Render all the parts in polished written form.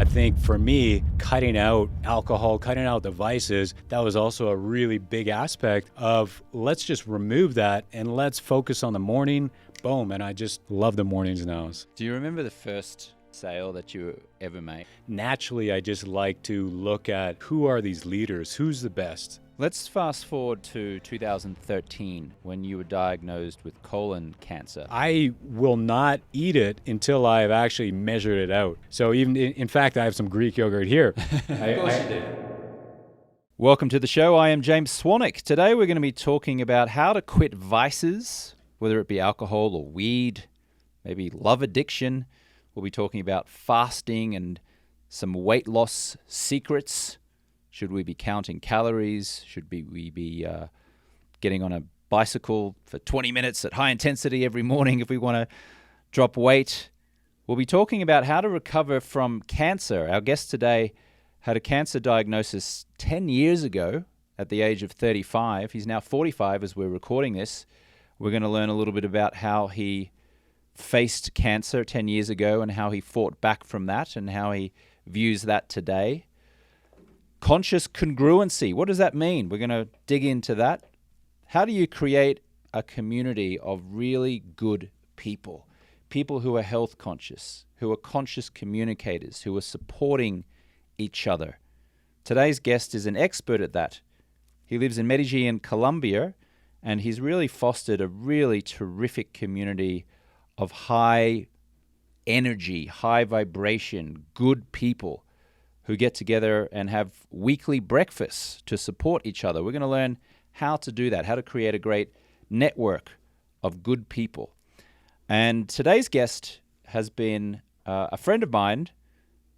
I think for me, cutting out alcohol, cutting out the vices, that was also a really big aspect of let's just remove that and let's focus on the morning. Boom. And I just love the mornings now. Do you remember the first sale that you ever made? Naturally, I just like to look at who are these leaders, who's the best. Let's fast forward to 2013 when you were diagnosed with colon cancer. I will not eat it until I've actually measured it out. So even in fact, I have some Greek yogurt here. Of course you do. Welcome to the show. I am James Swanwick. Today we're going to be talking about how to quit vices, whether it be alcohol or weed, maybe love addiction. We'll be talking about fasting and some weight loss secrets. Should we be counting calories? Should we be getting on a bicycle for 20 minutes at high intensity every morning if we want to drop weight? We'll be talking about how to recover from cancer. Our guest today had a cancer diagnosis 10 years ago at the age of 35. He's now 45 as we're recording this. We're going to learn a little bit about how he faced cancer 10 years ago and how he fought back from that and how he views that today. Conscious congruency. What does that mean? We're going to dig into that. How do you create a community of really good people? People who are health conscious, who are conscious communicators, who are supporting each other. Today's guest is an expert at that. He lives in Medellin, Colombia, and he's really fostered a really terrific community of high energy, high vibration, good people who get together and have weekly breakfasts to support each other. We're going to learn how to do that, how to create a great network of good people. And today's guest has been a friend of mine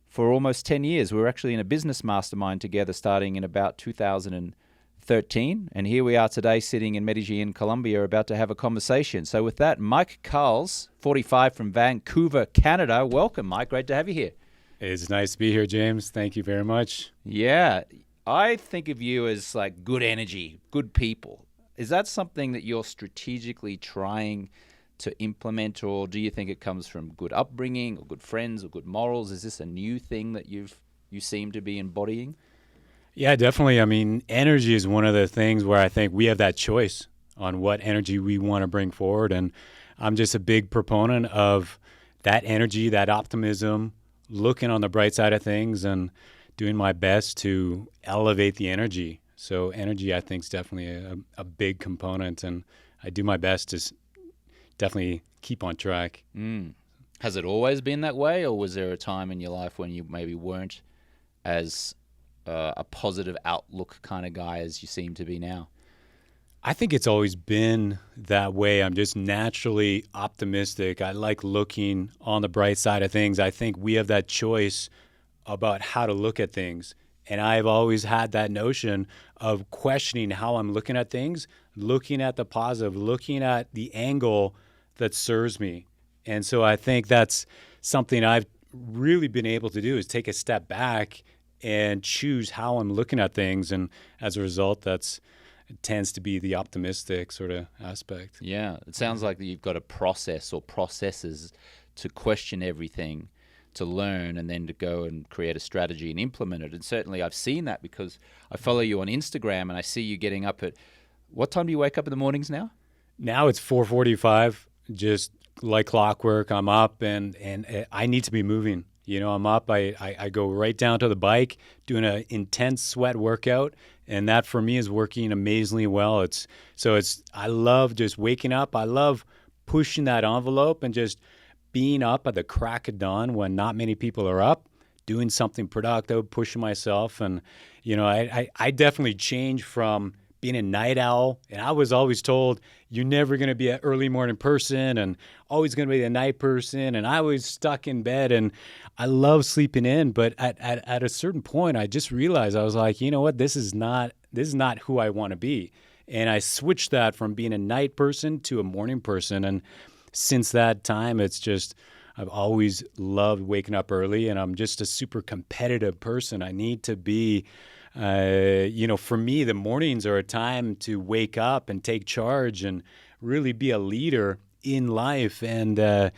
for almost 10 years. We were actually in a business mastermind together starting in about 2013. And here we are today sitting in Medellin, Colombia, about to have a conversation. So with that, Mike Carels, 45 from Vancouver, Canada. Welcome, Mike. Great to have you here. It's nice to be here, James. Thank you very much. Yeah, I think of you as like good energy, good people. Is that something that you're strategically trying to implement, or do you think it comes from good upbringing or good friends or good morals? Is this a new thing that you seem to be embodying? Yeah, definitely. I mean, energy is one of the things where I think we have that choice on what energy we want to bring forward. And I'm just a big proponent of that energy, that optimism, looking on the bright side of things and doing my best to elevate the energy. So energy, I think, is definitely a big component, and I do my best to definitely keep on track. Has it always been that way, or was there a time in your life when you maybe weren't as a positive outlook kind of guy as you seem to be now? I think it's always been that way. I'm just naturally optimistic. I like looking on the bright side of things. I think we have that choice about how to look at things. And I've always had that notion of questioning how I'm looking at things, looking at the positive, looking at the angle that serves me. And so I think that's something I've really been able to do, is take a step back and choose how I'm looking at things. And as a result, it tends to be the optimistic sort of aspect. Yeah, it sounds like you've got a process or processes to question everything, to learn, and then to go and create a strategy and implement it. And certainly I've seen that because I follow you on Instagram and I see you getting up at, what time do you wake up in the mornings now? Now it's 4:45, just like clockwork. I'm up and I need to be moving. You know, I'm up, I go right down to the bike, doing an intense sweat workout, and that for me is working amazingly well. I love just waking up. I love pushing that envelope and just being up at the crack of dawn when not many people are up, doing something productive, pushing myself. And, you know, I definitely changed from being a night owl, and I was always told you're never going to be an early morning person and always going to be a night person, and I was stuck in bed, and I love sleeping in. But at a certain point, I just realized, I was like, you know what, this is not who I want to be. And I switched that from being a night person to a morning person. And since that time, I've always loved waking up early, and I'm just a super competitive person. I need to be, for me, the mornings are a time to wake up and take charge and really be a leader in life. And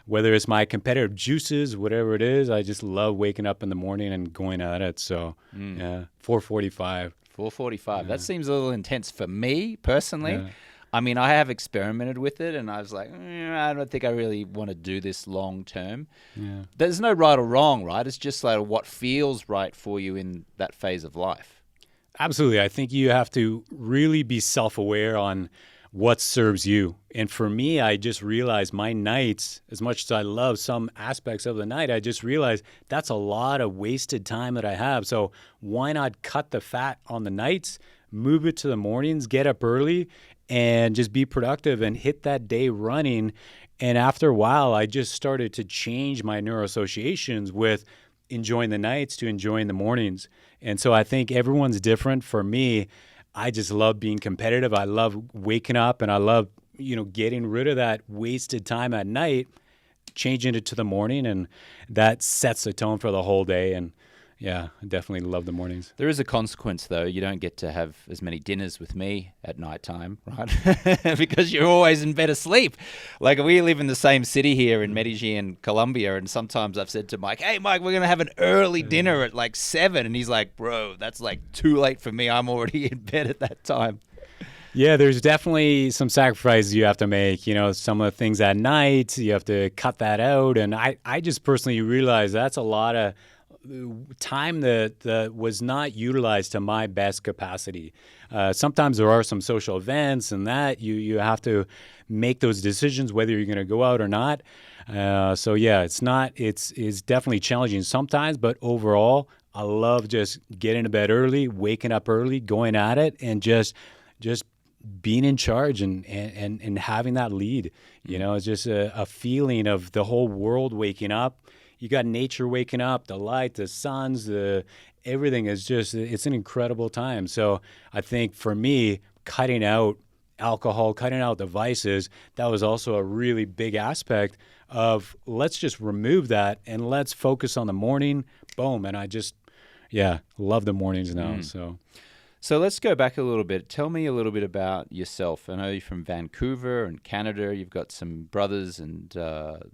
whether it's my competitive juices, whatever it is, I just love waking up in the morning and going at it. So, yeah, 4:45. 4:45. That seems a little intense for me personally. Yeah. I mean, I have experimented with it, and I was like, I don't think I really want to do this long term. Yeah. There's no right or wrong, right? It's just like what feels right for you in that phase of life. Absolutely. I think you have to really be self-aware on what serves you. And for me, I just realized my nights, as much as I love some aspects of the night, I just realized that's a lot of wasted time that I have. So why not cut the fat on the nights, move it to the mornings, get up early, and just be productive and hit that day running. And after a while, I just started to change my neuroassociations with enjoying the nights to enjoying the mornings. And so I think everyone's different. For me, I just love being competitive. I love waking up, and I love, getting rid of that wasted time at night, changing it to the morning, and that sets the tone for the whole day. And yeah, I definitely love the mornings. There is a consequence, though. You don't get to have as many dinners with me at nighttime, right? Because you're always in bed asleep. Like, we live in the same city here in Medellin, Colombia, and sometimes I've said to Mike, hey, Mike, we're going to have an early dinner at like 7. And he's like, bro, that's like too late for me. I'm already in bed at that time. Yeah, there's definitely some sacrifices you have to make. Some of the things at night, you have to cut that out. And I just personally realize that's a lot of time that was not utilized to my best capacity. Sometimes there are some social events and that you have to make those decisions whether you're going to go out or not. So yeah, it's definitely challenging sometimes, but overall, I love just getting to bed early, waking up early, going at it, and just being in charge and having that lead. It's just a feeling of the whole world waking up. You got nature waking up, the light, the suns, everything is it's an incredible time. So I think for me, cutting out alcohol, cutting out the vices, that was also a really big aspect of let's just remove that and let's focus on the morning. Boom. And I just, love the mornings now. So let's go back a little bit. Tell me a little bit about yourself. I know you're from Vancouver and Canada. You've got some brothers and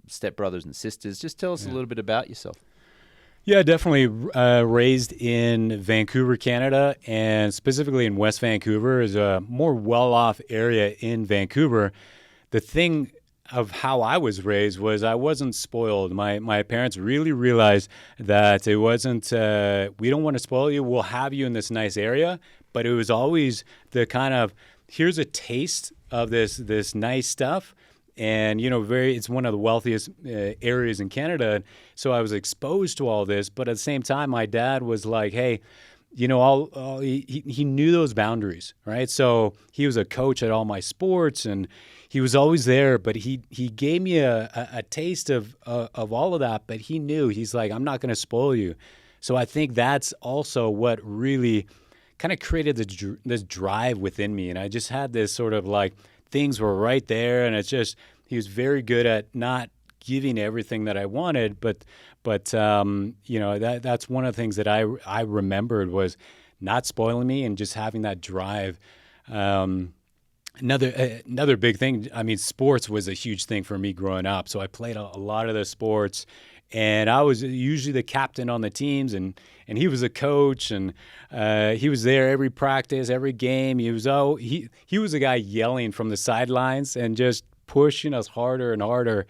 stepbrothers and sisters. Just tell us a little bit about yourself. Yeah, definitely raised in Vancouver, Canada, and specifically in West Vancouver is a more well-off area in Vancouver. The thing of how I was raised was I wasn't spoiled. My parents really realized that it wasn't, we don't want to spoil you. We'll have you in this nice area. But it was always the kind of, here's a taste of this nice stuff. And, it's one of the wealthiest areas in Canada. So I was exposed to all this. But at the same time, my dad was like, hey, he knew those boundaries, right? So he was a coach at all my sports, and he was always there. But he gave me a taste of all of that. But he knew, he's like, I'm not going to spoil you. So I think that's also what really kind of created this drive within me. And I just had this sort of like, things were right there. And it's just, he was very good at not giving everything that I wanted. But that's one of the things that I remembered was not spoiling me and just having that drive. Another big thing, I mean, sports was a huge thing for me growing up. So I played a lot of the sports. And I was usually the captain on the teams, and he was a coach, and he was there every practice, every game. He was a guy yelling from the sidelines and just pushing us harder and harder.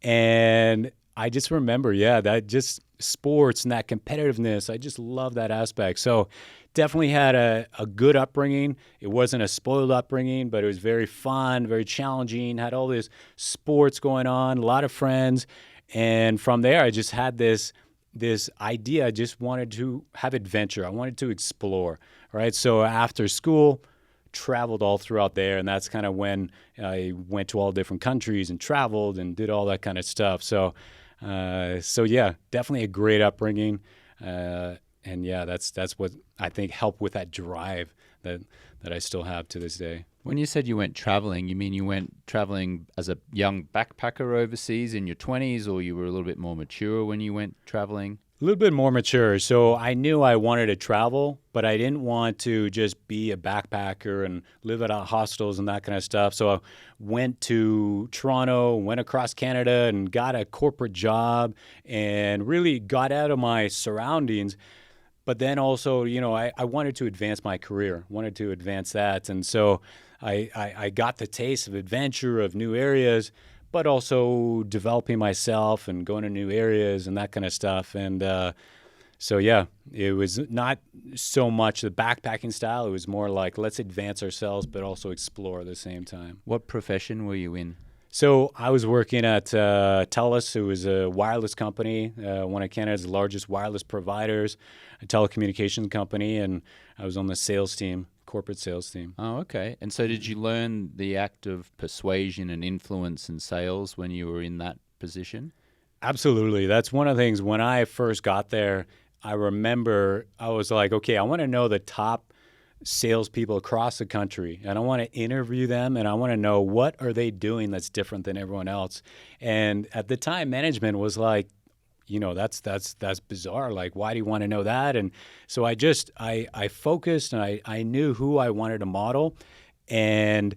And I just remember, that just sports and that competitiveness, I just love that aspect. So definitely had a good upbringing. It wasn't a spoiled upbringing, but it was very fun, very challenging, had all this sports going on, a lot of friends. And from there, I just had this idea. I just wanted to have adventure. I wanted to explore, right? So after school, traveled all throughout there, and that's kind of when I went to all different countries and traveled and did all that kind of stuff. So definitely a great upbringing, and that's what I think helped with that drive that I still have to this day. When you said you went traveling, you mean you went traveling as a young backpacker overseas in your 20s, or you were a little bit more mature when you went traveling? A little bit more mature. So I knew I wanted to travel, but I didn't want to just be a backpacker and live at hostels and that kind of stuff. So I went to Toronto, went across Canada and got a corporate job and really got out of my surroundings. But then also, I wanted to advance my career, wanted to advance that. And so I got the taste of adventure, of new areas, but also developing myself and going to new areas and that kind of stuff. And so, yeah, it was not so much the backpacking style. It was more like, let's advance ourselves, but also explore at the same time. What profession were you in? So I was working at TELUS, who is a wireless company, one of Canada's largest wireless providers, a telecommunications company, and I was on the sales team, corporate sales team. Oh, okay. And so did you learn the act of persuasion and influence and sales when you were in that position? Absolutely. That's one of the things. When I first got there, I remember I was like, okay, I want to know the top salespeople across the country, and I want to interview them, and I want to know what are they doing that's different than everyone else. And at the time, management was like, that's bizarre. Like, why do you want to know that? And so I focused, and I knew who I wanted to model. And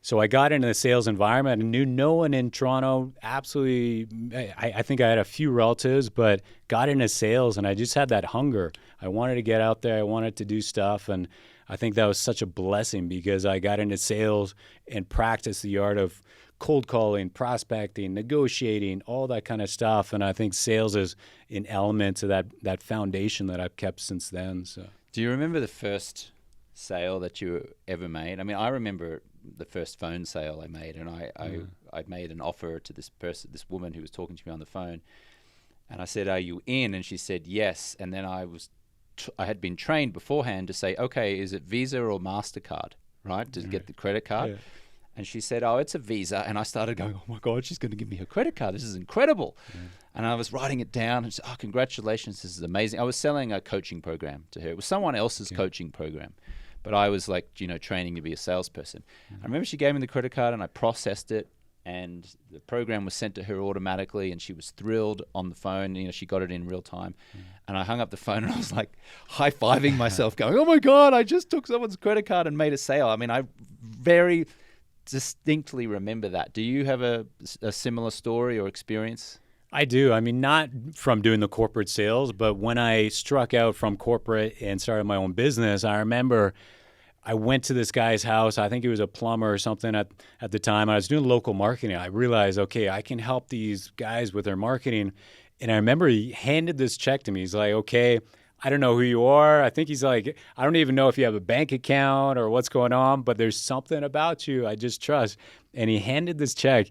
so I got into the sales environment and knew no one in Toronto. Absolutely, I think I had a few relatives, but got into sales, and I just had that hunger. I wanted to get out there. I wanted to do stuff. And I think that was such a blessing because I got into sales and practiced the art of cold calling, prospecting, negotiating, all that kind of stuff. And I think sales is an element to that foundation that I've kept since then. So, do you remember the first sale that you ever made? I mean, I remember the first phone sale I made, and I made an offer to this woman who was talking to me on the phone, and I said, "Are you in?" And she said, "Yes." And then I had been trained beforehand to say, "Okay, is it Visa or MasterCard?" Right? To get the credit card. Yeah. And she said, "Oh, it's a Visa." And I started going, "Oh my God, she's going to give me her credit card. This is incredible." Yeah. And I was writing it down and she said, "Oh, congratulations. This is amazing." I was selling a coaching program to her. It was someone else's coaching program. But I was like, training to be a salesperson. Mm-hmm. I remember she gave me the credit card and I processed it, and the program was sent to her automatically, and she was thrilled on the phone. She got it in real time. Mm-hmm. And I hung up the phone and I was like high-fiving myself going, "Oh my God, I just took someone's credit card and made a sale." I mean, I very distinctly remember that. Do you have a similar story or experience? I do. I mean, not from doing the corporate sales, but when I struck out from corporate and started my own business, I remember I went to this guy's house. I think he was a plumber or something at the time. I was doing local marketing. I realized, okay, I can help these guys with their marketing. And I remember he handed this check to me. He's like, "Okay, I don't know who you are." I think he's like, "I don't even know if you have a bank account or what's going on, but there's something about you I just trust." And he handed this check.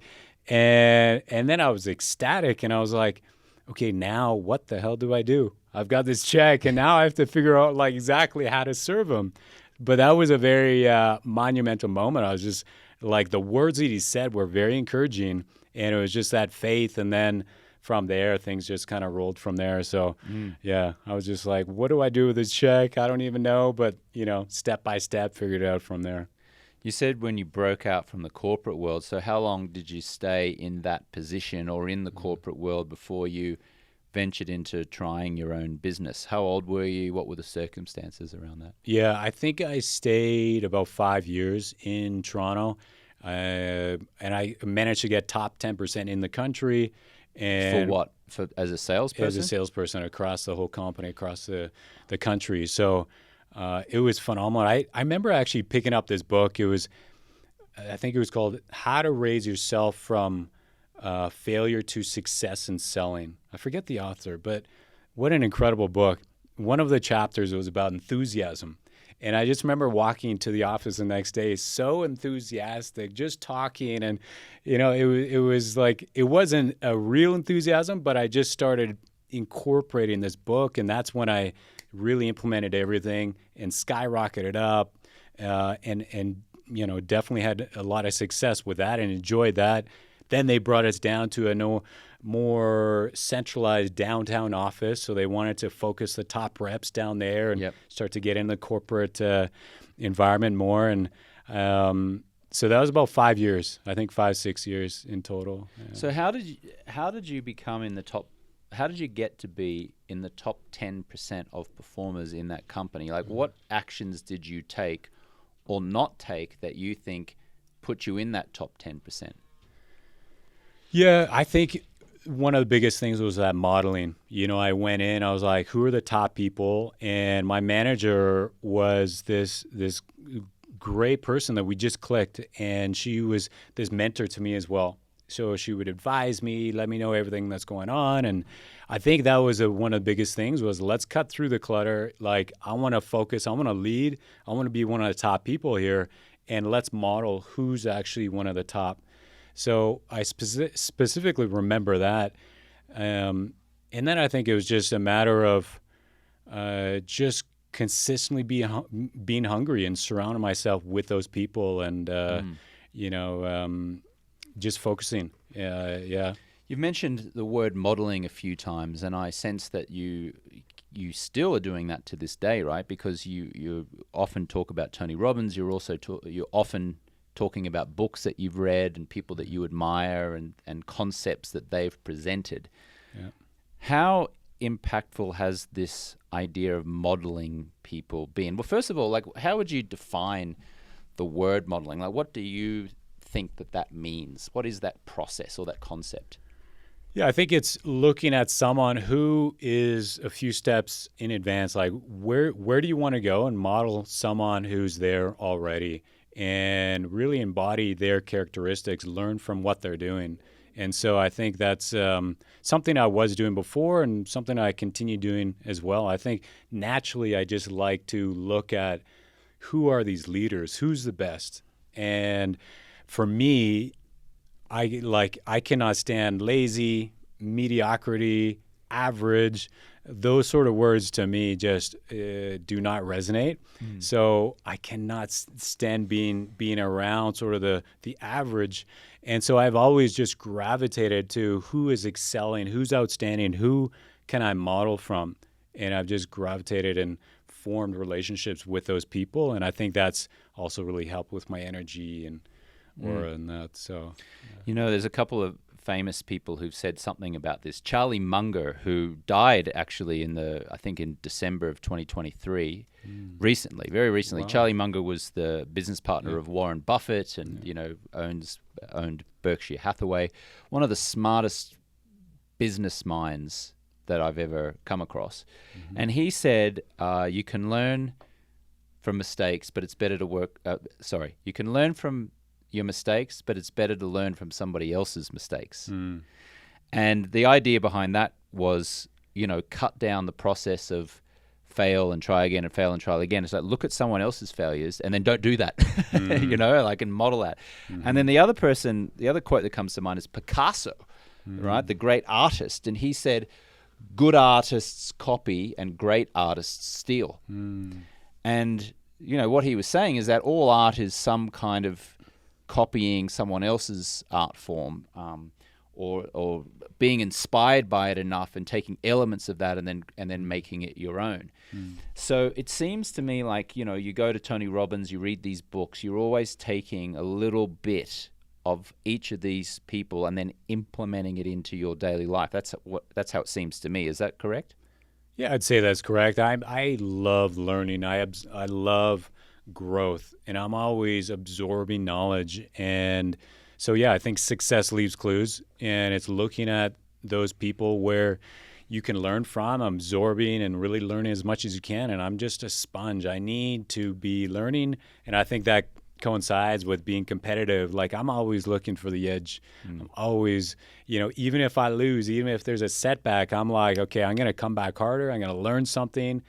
And then I was ecstatic, and I was like, okay, now what the hell do I do? I've got this check, and now I have to figure out like exactly how to serve him. But that was a very monumental moment. I was just like, the words that he said were very encouraging, and it was just that faith. And then from there, things just kind of rolled from there. So, yeah, I was just like, what do I do with this check? I don't even know. But, step by step, figured it out from there. You said when you broke out from the corporate world, so how long did you stay in that position or in the corporate world before you ventured into trying your own business? How old were you? What were the circumstances around that? Yeah, I think I stayed about 5 years in Toronto, and I managed to get top 10% in the country. And for what? As a salesperson? As a salesperson across the whole company, across the country. So it was phenomenal. I remember actually picking up this book. I think it was called How to Raise Yourself from Failure to Success in Selling. I forget the author, but what an incredible book. One of the chapters was about enthusiasm. And I just remember walking to the office the next day, so enthusiastic, just talking. And, it was like, it wasn't a real enthusiasm, but I just started incorporating this book. And that's when I really implemented everything and skyrocketed up, and definitely had a lot of success with that and enjoyed that. Then they brought us down to a more centralized downtown office, so they wanted to focus the top reps down there and start to get in the corporate environment more. And so that was about 5 years, I think 5-6 years in total. Yeah. So how did you become in the top? How did you get to be in the top 10% of performers in that company? Like, what actions did you take or not take that you think put you in that top 10%? Yeah, I think one of the biggest things was that modeling. I went in, I was like, who are the top people? And my manager was this great person that we just clicked, and she was this mentor to me as well. So she would advise me, let me know everything that's going on. And I think that was one of the biggest things was, let's cut through the clutter. Like, I want to focus, I want to lead, I want to be one of the top people here, and let's model who's actually one of the top. So I specifically remember that. And then I think it was just a matter of just consistently being hungry and surrounding myself with those people, and just focusing. Yeah. You've mentioned the word modeling a few times, and I sense that you still are doing that to this day, right? Because you often talk about Tony Robbins. You're also you're often talking about books that you've read and people that you admire and concepts that they've presented. Yeah. How impactful has this idea of modeling people been? Well, first of all, like, how would you define the word modeling? Like, what do you think that means? What is that process or that concept? Yeah, I think it's looking at someone who is a few steps in advance. Like, where do you want to go, and model someone who's there already, and really embody their characteristics, learn from what they're doing. And so I think that's something I was doing before, and something I continue doing as well. I think naturally I just like to look at who are these leaders, who's the best. And for me, I cannot stand lazy, mediocrity, average. Those sort of words to me just do not resonate. So I cannot stand being around sort of the average. And so I've always just gravitated to who is excelling, who's outstanding, who can I model from. And I've just gravitated and formed relationships with those people. And I think that's also really helped with my energy and aura and that. So, there's a couple of famous people who've said something about this. Charlie Munger, who died actually I think in December of 2023, very recently. Wow. Charlie Munger was the business partner of Warren Buffett, and owned Berkshire Hathaway, one of the smartest business minds that I've ever come across. And he said, you can learn from mistakes, but it's better to work. You can learn from your mistakes, but it's better to learn from somebody else's mistakes. And the idea behind that was, cut down the process of fail and try again and fail and try again. It's like, look at someone else's failures and then don't do that, and model that. And then the other quote that comes to mind is Picasso, right? The great artist. And he said, good artists copy and great artists steal. And, what he was saying is that all art is some kind of copying someone else's art form, or being inspired by it enough and taking elements of that and then making it your own. So it seems to me like, you go to Tony Robbins, you read these books, you're always taking a little bit of each of these people and then implementing it into your daily life. That's how it seems to me. Is that correct? Yeah, I'd say that's correct. I love learning. I love growth, and I'm always absorbing knowledge. And so, yeah, I think success leaves clues, and it's looking at those people where you can learn from, absorbing and really learning as much as you can. And I'm just a sponge. I need to be learning, and I think that coincides with being competitive. Like, I'm always looking for the edge. I'm always, even if I lose, even if there's a setback, I'm like, okay, I'm going to come back harder. I'm going to learn something.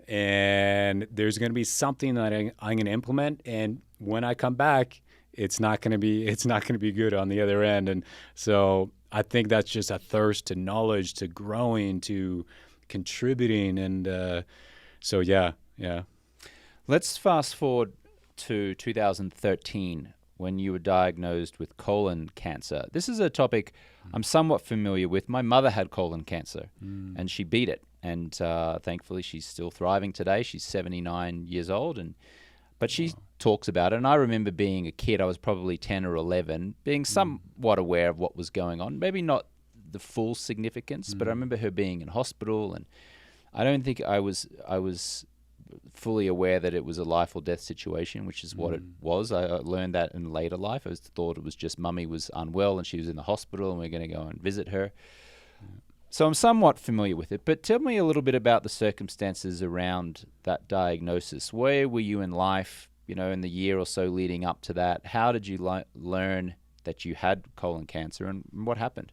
And there's going to be something that I'm going to implement, and when I come back, it's not going to be good on the other end. And so I think that's just a thirst to knowledge, to growing, to contributing, and so yeah. Let's fast forward to 2013 when you were diagnosed with colon cancer. This is a topic I'm somewhat familiar with. My mother had colon cancer, and she beat it. And thankfully, she's still thriving today. She's 79 years old, but she talks about it. And I remember being a kid, I was probably 10 or 11, being somewhat aware of what was going on. Maybe not the full significance, but I remember her being in hospital, and I don't think I was fully aware that it was a life or death situation, which is what it was. I learned that in later life. I thought it was just mummy was unwell and she was in the hospital and we're going to go and visit her. So I'm somewhat familiar with it, but tell me a little bit about the circumstances around that diagnosis. Where were you in life, in the year or so leading up to that? How did you learn that you had colon cancer, and what happened?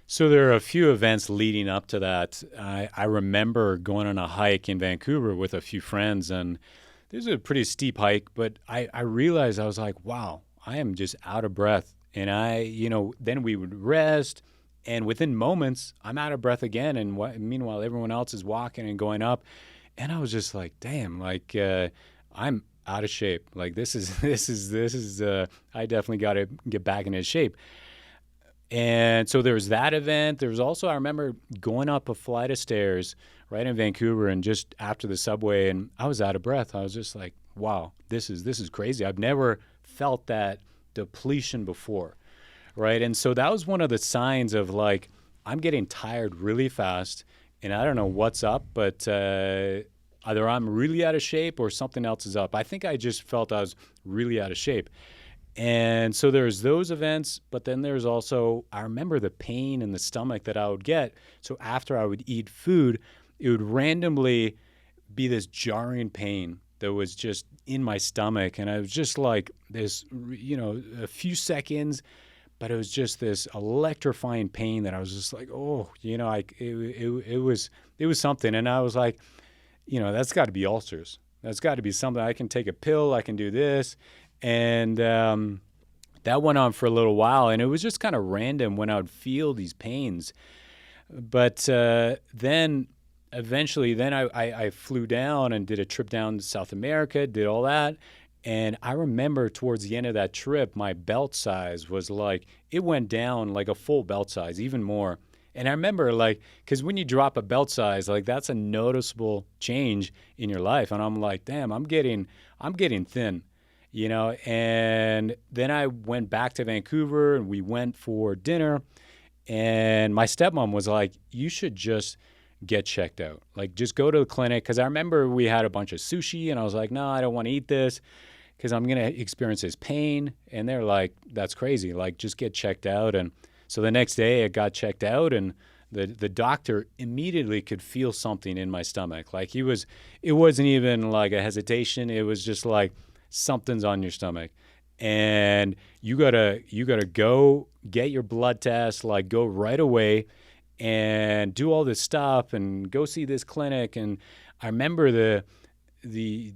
So there are a few events leading up to that. I remember going on a hike in Vancouver with a few friends, and this was a pretty steep hike, but I realized, I was like, wow, I am just out of breath. And then we would rest, and within moments, I'm out of breath again. And meanwhile, everyone else is walking and going up. And I was just like, damn, like I'm out of shape. Like this is I definitely got to get back into shape. And so there was that event. There was also, I remember going up a flight of stairs right in Vancouver and just after the subway, and I was out of breath. I was just like, wow, this is crazy. I've never felt that depletion before, right? And so that was one of the signs of like, I'm getting tired really fast, and I don't know what's up, but either I'm really out of shape or something else is up. I think I just felt I was really out of shape. And so there's those events, but then there's also, I remember the pain in the stomach that I would get. So after I would eat food, it would randomly be this jarring pain that was just in my stomach. And I was just like this, a few seconds, but it was just this electrifying pain that I was just like, oh, it was something. And I was like, that's got to be ulcers. That's got to be something. I can take a pill. I can do this. And that went on for a little while, and it was just kind of random when I would feel these pains. But then eventually, I flew down and did a trip down to South America, did all that. And I remember towards the end of that trip, my belt size was like, it went down like a full belt size, even more. And I remember because when you drop a belt size, like that's a noticeable change in your life. And I'm like, damn, I'm getting thin. And then I went back to Vancouver and we went for dinner, and my stepmom was like, you should just get checked out. Like, just go to the clinic. Cause I remember we had a bunch of sushi and I was like, no, I don't want to eat this because I'm going to experience this pain. And they're like, that's crazy. Like, just get checked out. And so the next day I got checked out, and the doctor immediately could feel something in my stomach. Like it wasn't even like a hesitation. It was just like, something's on your stomach, and you gotta go get your blood test, like go right away and do all this stuff and go see this clinic. And I remember the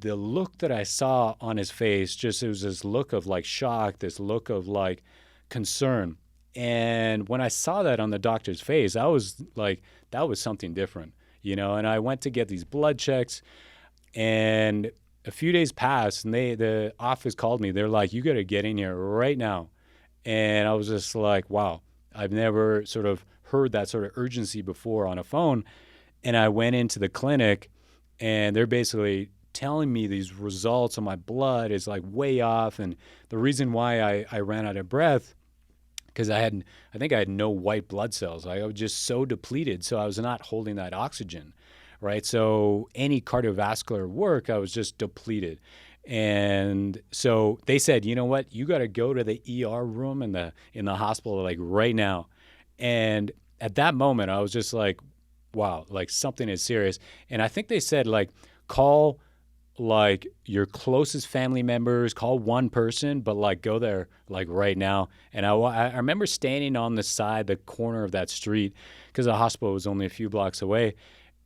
look that I saw on his face, just it was this look of like shock, this look of like concern. And when I saw that on the doctor's face, I was like, that was something different, and I went to get these blood checks, and a few days passed, and the office called me. They're like, you got to get in here right now. And I was just like, wow, I've never sort of heard that sort of urgency before on a phone. And I went into the clinic, and they're basically telling me these results on my blood is like way off. And the reason why I ran out of breath, because I think I had no white blood cells. I was just so depleted. So I was not holding that oxygen. Right. So any cardiovascular work, I was just depleted. And so they said, you know what, you got to go to the ER room in the hospital, like right now. And at that moment, I was just like, wow, like something is serious. And I think they said, like, call like your closest family members, call one person, but like go there like right now. And I remember standing on the corner of that street, because the hospital was only a few blocks away.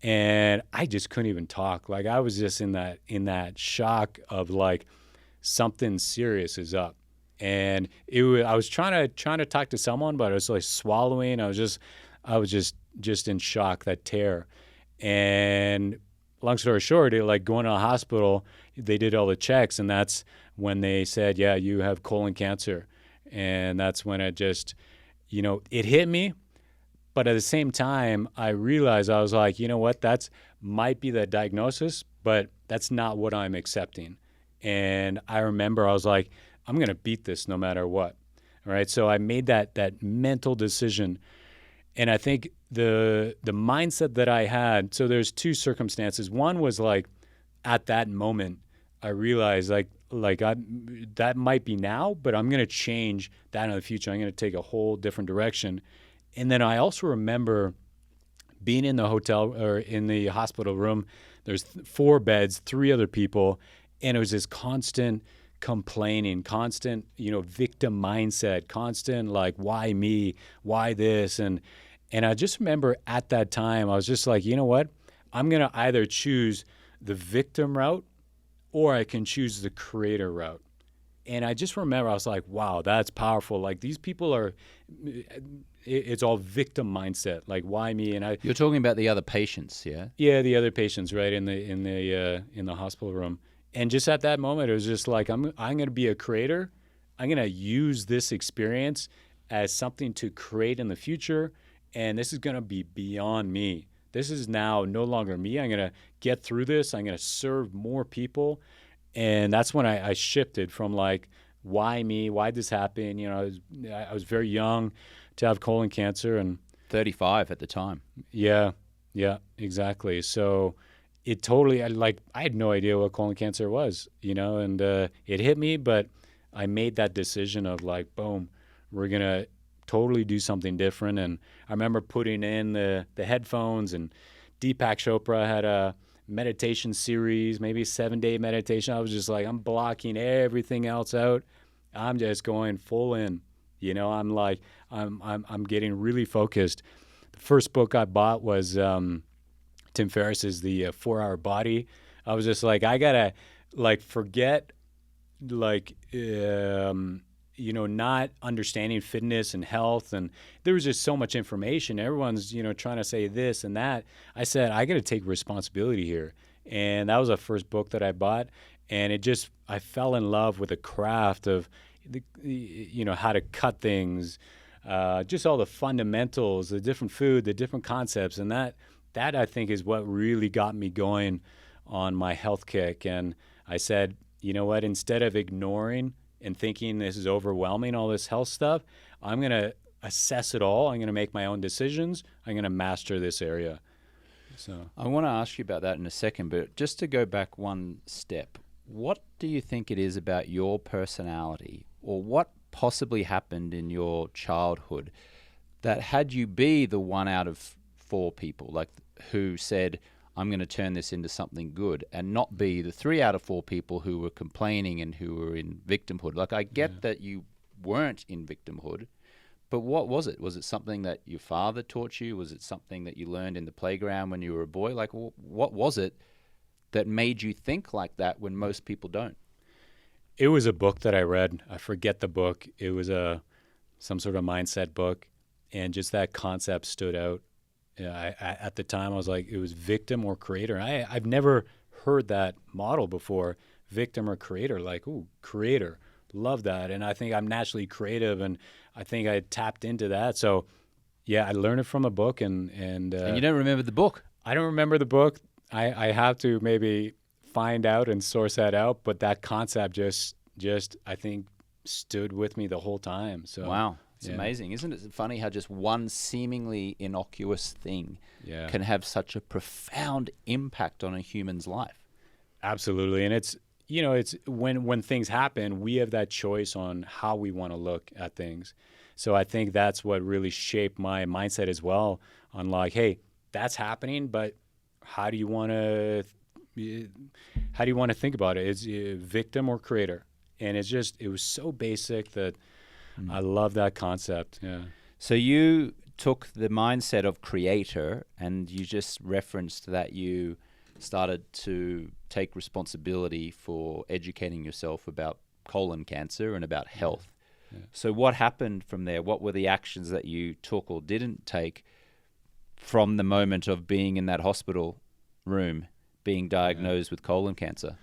And I just couldn't even talk. Like I was just in that shock of like something serious is up. And I was trying to talk to someone, but I was like swallowing. I was just in shock, that terror. And long story short, like going to the hospital, they did all the checks, and that's when they said, yeah, you have colon cancer. And that's when it just, it hit me. But at the same time, I realized, I was like, you know what, that's might be the diagnosis, but that's not what I'm accepting. And I remember I was like, I'm going to beat this no matter what. All right. So I made that mental decision. And I think the mindset that I had, so there's two circumstances. One was like at that moment, I realized that might be now, but I'm going to change that in the future. I'm going to take a whole different direction. And then I also remember being in the hotel or in the hospital room. There's 4 beds, 3 other people, and it was this constant complaining, constant, victim mindset, constant like, why me, why this, and I just remember at that time I was just like, you know what, I'm gonna either choose the victim route or I can choose the creator route. And I just remember I was like, wow, that's powerful. Like these people are, it's all victim mindset. Like why me? And You're talking about the other patients, yeah? yeah, the other patients, right, in the hospital room. And just at that moment, it was just like, I'm going to be a creator. I'm going to use this experience as something to create in the future. And this is going to be beyond me. This is now no longer me. I'm going to get through this. I'm going to serve more people. And that's when I shifted from like, why me? Why this happen? I was very young to have colon cancer, and 35 at the time. yeah, exactly. So it totally, I had no idea what colon cancer was, and it hit me, but I made that decision of like, boom, we're going to totally do something different. And I remember putting in the headphones, and Deepak Chopra had a meditation series, maybe a 7-day meditation. I was just like, I'm blocking everything else out. I'm just going full in. I'm like, I'm getting really focused. The first book I bought was Tim Ferriss's The 4-Hour Body. I was just like, I gotta like forget like not understanding fitness and health, and there was just so much information. Everyone's trying to say this and that. I said I got to take responsibility here, and that was the first book that I bought. And I fell in love with the craft of how to cut things, just all the fundamentals, the different food, the different concepts, and that I think is what really got me going on my health kick. And I said, you know what, instead of ignoring and thinking this is overwhelming, all this health stuff, I'm going to assess it all. I'm going to make my own decisions. I'm going to master this area. So I want to ask you about that in a second, but just to go back one step, what do you think it is about your personality, or what possibly happened in your childhood that had you be the 1 out of 4 people, like who said, I'm going to turn this into something good, and not be the 3 out of 4 people who were complaining and who were in victimhood? Like, I get that you weren't in victimhood, but what was it? Was it something that your father taught you? Was it something that you learned in the playground when you were a boy? Like, what was it that made you think like that when most people don't? It was a book that I read. I forget the book. It was some sort of mindset book, and just that concept stood out. At the time, I was like, it was victim or creator. I've never heard that model before, victim or creator. Like, ooh, creator, love that. And I think I'm naturally creative, and I think I tapped into that. So, yeah, I learned it from a book, and you don't remember the book? I don't remember the book. I have to maybe find out and source that out. But that concept just I think stood with me the whole time. So wow. It's amazing. Isn't it funny how just one seemingly innocuous thing can have such a profound impact on a human's life? Absolutely. And it's when things happen, we have that choice on how we want to look at things. So I think that's what really shaped my mindset as well, on like, hey, that's happening, but how do you want to think about it? Is it victim or creator? And it was so basic that I love that concept. Yeah. So you took the mindset of creator, and you just referenced that you started to take responsibility for educating yourself about colon cancer and about health. Yeah. So what happened from there? What were the actions that you took or didn't take from the moment of being in that hospital room, being diagnosed with colon cancer?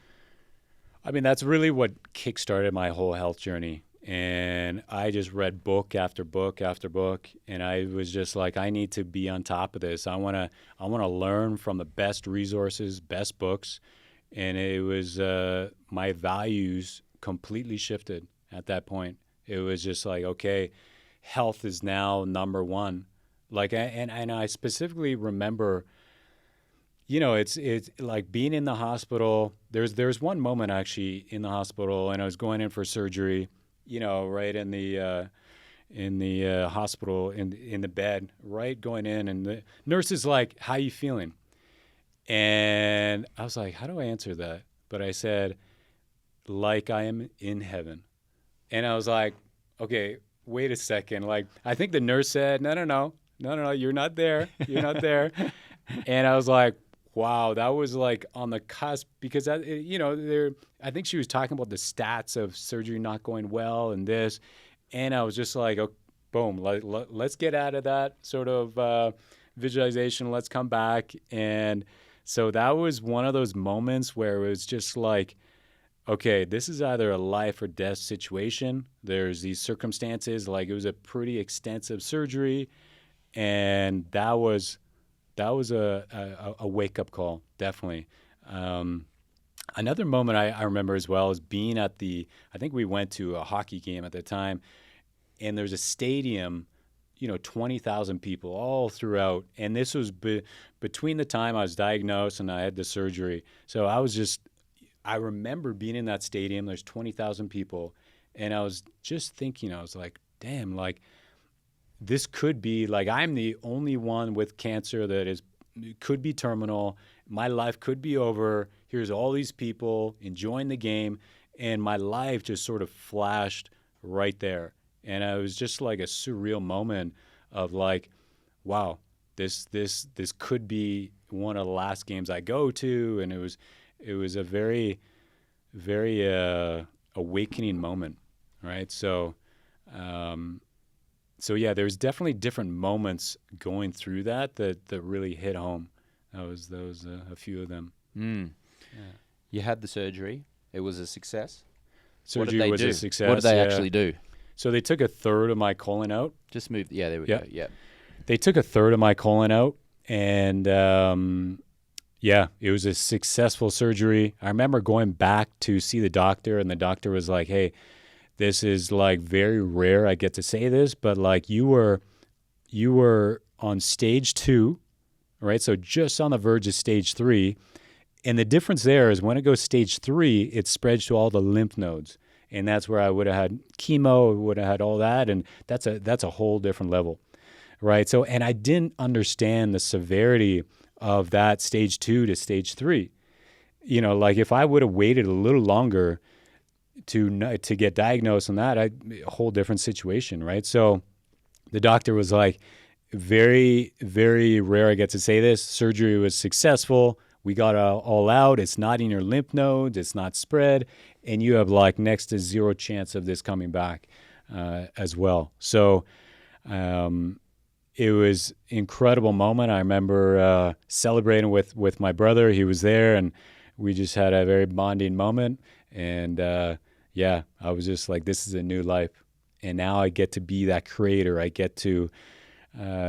I mean, that's really what kickstarted my whole health journey. And I just read book after book after book, and I was just like, I need to be on top of this. I want to learn from the best resources, best books, and it was my values completely shifted at that point. It was just like, okay, health is now number one. And I specifically remember, it's like being in the hospital. There's one moment actually in the hospital, and I was going in for surgery, right in the hospital in the bed, right going in, and the nurse is like, "How you feeling?" And I was like, "How do I answer that?" But I said, "Like I am in heaven." And I was like, "Okay, wait a second." Like, I think the nurse said, "No, no, no, no, no, no, you're not there. You're not there." And I was like, wow, that was like on the cusp because I think she was talking about the stats of surgery not going well and this. And I was just like, oh, boom, let's get out of that sort of visualization. Let's come back. And so that was one of those moments where it was just like, okay, this is either a life or death situation. There's these circumstances, like it was a pretty extensive surgery. And that was a wake up call, definitely. Another moment I remember as well is being at I think we went to a hockey game at the time, and there's a stadium, 20,000 people all throughout. And this was between the time I was diagnosed and I had the surgery. So I remember being in that stadium, there's 20,000 people, and I was just thinking, I was like, damn, like, this could be like I'm the only one with cancer that could be terminal. My life could be over. Here's all these people enjoying the game, and my life just sort of flashed right there. And it was just like a surreal moment of like, wow, this could be one of the last games I go to, and it was a very, very awakening moment, right? So. So yeah, there's definitely different moments going through that really hit home. That was a few of them. Mm. Yeah. You had the surgery. It was a success. Surgery was a success. What did they actually do? So they took a third of my colon out. Just moved. Yeah, there we go. Yeah. They took a third of my colon out, and it was a successful surgery. I remember going back to see the doctor, and the doctor was like, "Hey, this is like very rare. I get to say this, but like you were on stage 2, right? So just on the verge of stage 3. And the difference there is when it goes stage 3, it spreads to all the lymph nodes. And that's where I would have had chemo, would have had all that. And that's a whole different level, right? So, and I didn't understand the severity of that stage 2 to stage 3. Like if I would have waited a little longer to get diagnosed on that, a whole different situation, right? So the doctor was like, very, very rare I get to say this, surgery was successful. We got it all out. It's not in your lymph nodes. It's not spread. And you have like next to zero chance of this coming back as well. So it was incredible moment. I remember celebrating with my brother. He was there, and we just had a very bonding moment. And I was just like, this is a new life. And now I get to be that creator. I get to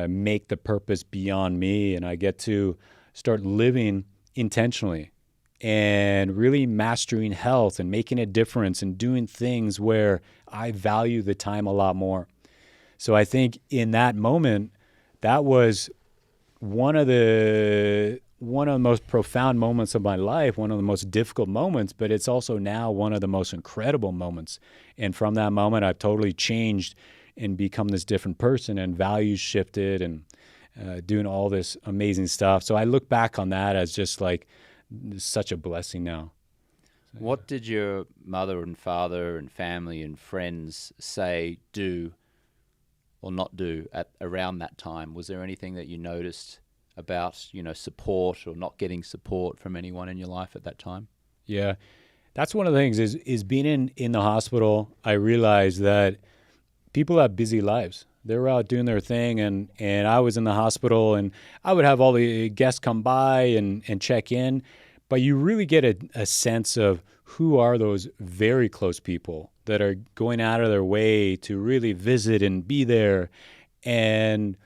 make the purpose beyond me, and I get to start living intentionally and really mastering health and making a difference and doing things where I value the time a lot more. So I think in that moment, that was one of the most profound moments of my life, one of the most difficult moments, but it's also now one of the most incredible moments. And from that moment, I've totally changed and become this different person, and values shifted, and doing all this amazing stuff. So I look back on that as just like such a blessing now. So, what did your mother and father and family and friends say, do or not do around that time? Was there anything that you noticed about, support or not getting support from anyone in your life at that time? Yeah, that's one of the things is being in the hospital. I realized that people have busy lives. They were out doing their thing, and I was in the hospital, and I would have all the guests come by and check in, but you really get a sense of who are those very close people that are going out of their way to really visit and be there. And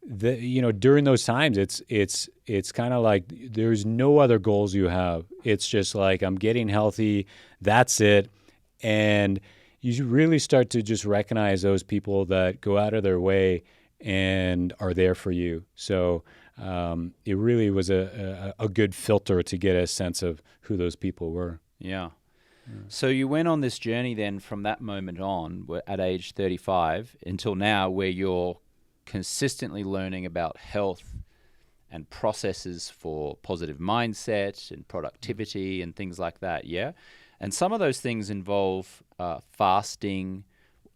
during those times, it's kind of like there's no other goals you have. It's just like, I'm getting healthy, that's it. And you really start to just recognize those people that go out of their way and are there for you. So it really was a good filter to get a sense of who those people were. Yeah. So you went on this journey then from that moment on, at age 35, until now, where you're consistently learning about health and processes for positive mindset and productivity and things like that, yeah? And some of those things involve fasting,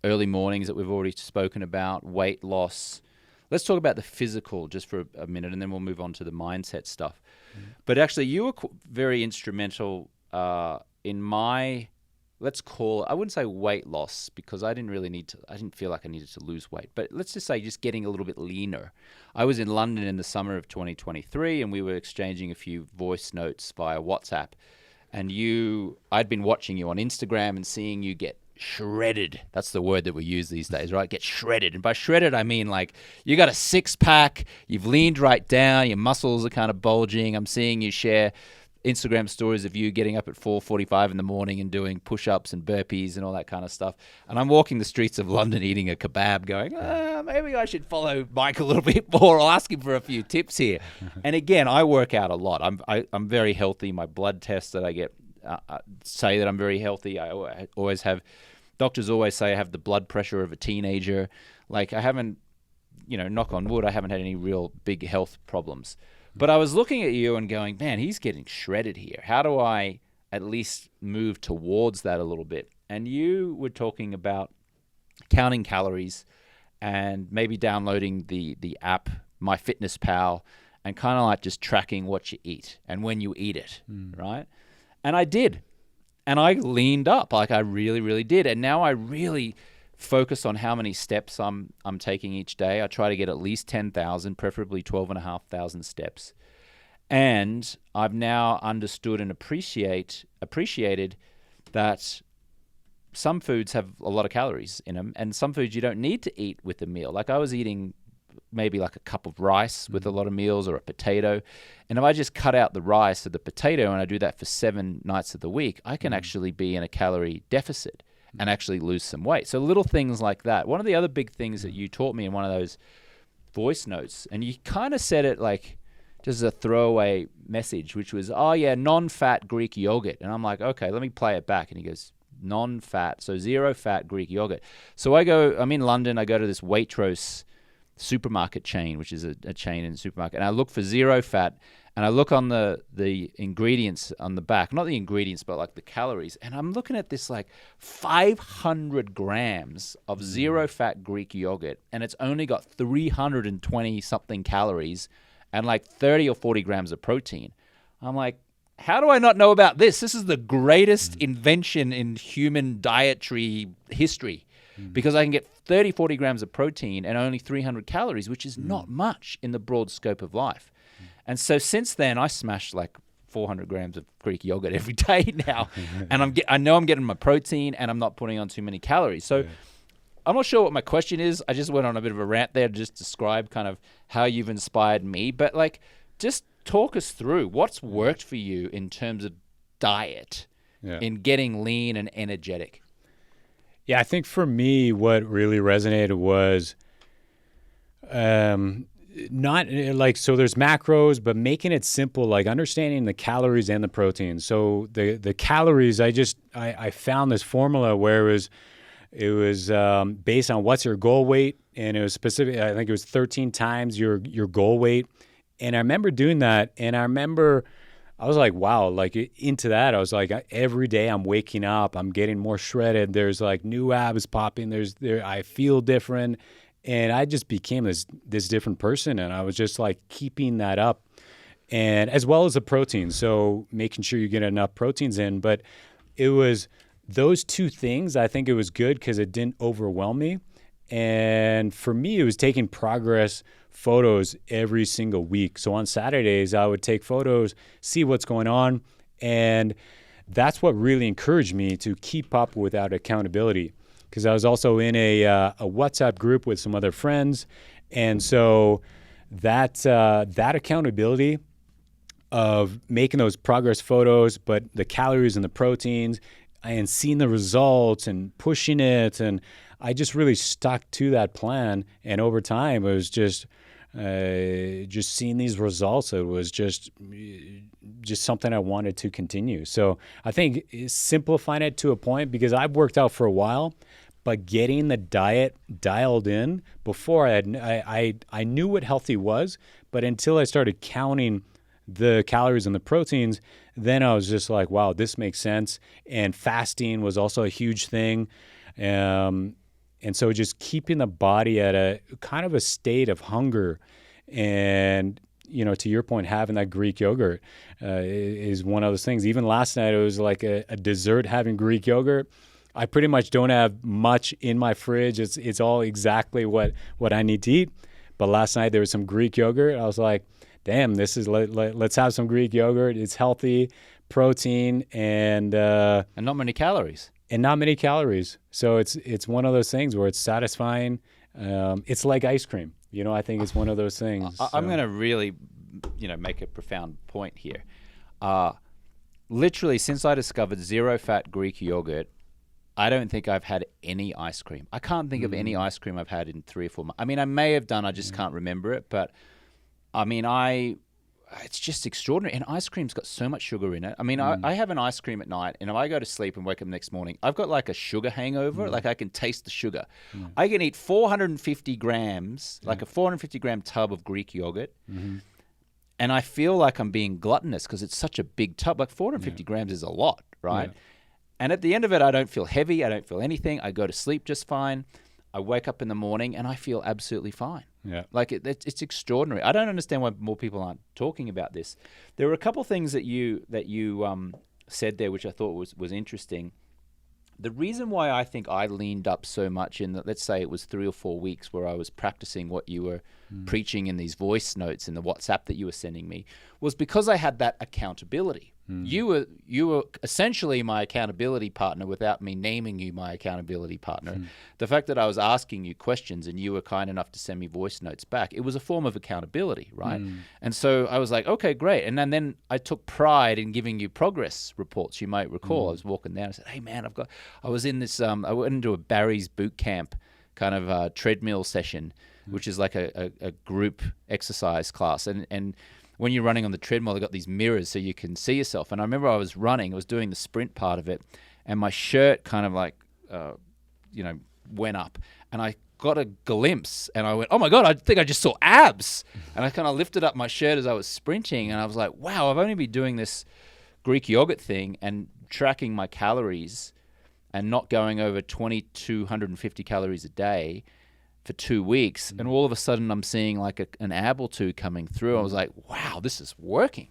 early mornings that we've already spoken about, weight loss. Let's talk about the physical just for a minute, and then we'll move on to the mindset stuff. But actually, you were very instrumental in my, let's call it, I wouldn't say weight loss, because I didn't feel like I needed to lose weight, but let's just say just getting a little bit leaner. I was in London in the summer of 2023, and we were exchanging a few voice notes via WhatsApp. And I'd been watching you on Instagram and seeing you get shredded. That's the word that we use these days, right? Get shredded. And by shredded, I mean like you got a six-pack, you've leaned right down, your muscles are kind of bulging. I'm seeing you share Instagram stories of you getting up at 4:45 in the morning and doing push-ups and burpees and all that kind of stuff. And I'm walking the streets of London eating a kebab going, maybe I should follow Mike a little bit more. I'll ask him for a few tips here. And again, I work out a lot. I'm very healthy. My blood tests that I get say that I'm very healthy. I always have, doctors always say I have the blood pressure of a teenager. Like I haven't, knock on wood, I haven't had any real big health problems. But I was looking at you and going, man, he's getting shredded here. How do I at least move towards that a little bit? And you were talking about counting calories and maybe downloading the app, MyFitnessPal, and kind of like just tracking what you eat and when you eat it, right? And I did. And I leaned up, like I really, really did. And now I really focus on how many steps I'm taking each day. I try to get at least 10,000, preferably 12,500 steps. And I've now understood and appreciated that some foods have a lot of calories in them, and some foods you don't need to eat with a meal. Like I was eating maybe like a cup of rice with a lot of meals, or a potato. And if I just cut out the rice or the potato and I do that for 7 nights of the week, I can actually be in a calorie deficit and actually lose some weight. So little things like that. One of the other big things that you taught me in one of those voice notes, and you kind of said it like just as a throwaway message, which was, oh yeah, non-fat Greek yogurt. And I'm like, okay, let me play it back. And he goes, non-fat, so zero fat Greek yogurt. So I'm in London, I go to this Waitrose supermarket chain, which is a chain in the supermarket, and I look for zero fat, and I look on the ingredients on the back, not the ingredients, but like the calories, and I'm looking at this like 500 grams of zero fat Greek yogurt, and it's only got 320 something calories and like 30 or 40 grams of protein. I'm like, how do I not know about this? This is the greatest invention in human dietary history, because I can get 30, 40 grams of protein and only 300 calories, which is not much in the broad scope of life. And so since then, I smash like 400 grams of Greek yogurt every day now. And I know I'm getting my protein and I'm not putting on too many calories. So I'm not sure what my question is. I just went on a bit of a rant there to just describe kind of how you've inspired me. But like, just talk us through what's worked for you in terms of diet in getting lean and energetic. Yeah, I think for me, what really resonated was not like, so there's macros, but making it simple, like understanding the calories and the protein. So the calories, I found this formula where it was based on what's your goal weight, and it was specific. I think it was 13 times your goal weight. And I remember doing that, and I was like, wow, like into that. I was like, every day I'm waking up, I'm getting more shredded. There's like new abs popping. I feel different. And I just became this different person. And I was just like keeping that up, and as well as the protein. So making sure you get enough proteins in. But it was those two things. I think it was good because it didn't overwhelm me. And for me, it was taking progress photos every single week. So on Saturdays, I would take photos, see what's going on. And that's what really encouraged me to keep up without accountability, because I was also in a WhatsApp group with some other friends. And so that accountability of making those progress photos, but the calories and the proteins, and seeing the results and pushing it. And I just really stuck to that plan. And over time, it was just seeing these results. It was just something I wanted to continue. So I think simplifying it to a point, because I've worked out for a while, but getting the diet dialed in before I knew what healthy was, but until I started counting the calories and the proteins, then I was just like, wow, this makes sense. And fasting was also a huge thing. And so just keeping the body at a kind of a state of hunger, and, to your point, having that Greek yogurt is one of those things. Even last night, it was like a dessert having Greek yogurt. I pretty much don't have much in my fridge. It's all exactly what I need to eat. But last night there was some Greek yogurt. I was like, damn, let's have some Greek yogurt. It's healthy, protein, and not many calories. So it's one of those things where it's satisfying. It's like ice cream. I think it's one of those things. I'm going to really, make a profound point here. Literally, since I discovered zero-fat Greek yogurt, I don't think I've had any ice cream. I can't think of any ice cream I've had in 3 or 4 months. I mean, I may have done, I just can't remember it. But, I mean, it's just extraordinary. And ice cream's got so much sugar in it. I mean, I have an ice cream at night, and if I go to sleep and wake up the next morning, I've got like a sugar hangover. Like I can taste the sugar. I can eat 450 grams, like a 450-gram tub of Greek yogurt. And I feel like I'm being gluttonous because it's such a big tub. Like 450 grams is a lot, right? Yeah. And at the end of it, I don't feel heavy. I don't feel anything. I go to sleep just fine. I wake up in the morning and I feel absolutely fine. Yeah. Like it's extraordinary. I don't understand why more people aren't talking about this. There were a couple things that you said there, which I thought was interesting. The reason why I think I leaned up so much in that, let's say it was 3 or 4 weeks where I was practicing what you were preaching in these voice notes in the WhatsApp that you were sending me, was because I had that accountability. You were essentially my accountability partner without me naming you my accountability partner. The fact that I was asking you questions and you were kind enough to send me voice notes back, it was a form of accountability, right? And so I was like, okay, great. And then I took pride in giving you progress reports. You might recall I was walking down and said, hey man, I was in this, I went into a Barry's boot camp kind of treadmill session, which is like a group exercise class. And when you're running on the treadmill, they've got these mirrors so you can see yourself. And I remember I was doing the sprint part of it, and my shirt kind of like, went up. And I got a glimpse, and I went, oh my God, I think I just saw abs. And I kind of lifted up my shirt as I was sprinting, and I was like, wow, I've only been doing this Greek yogurt thing and tracking my calories and not going over 2,250 calories a day for 2 weeks, and all of a sudden I'm seeing like an ab or two coming through. I was like, wow, this is working.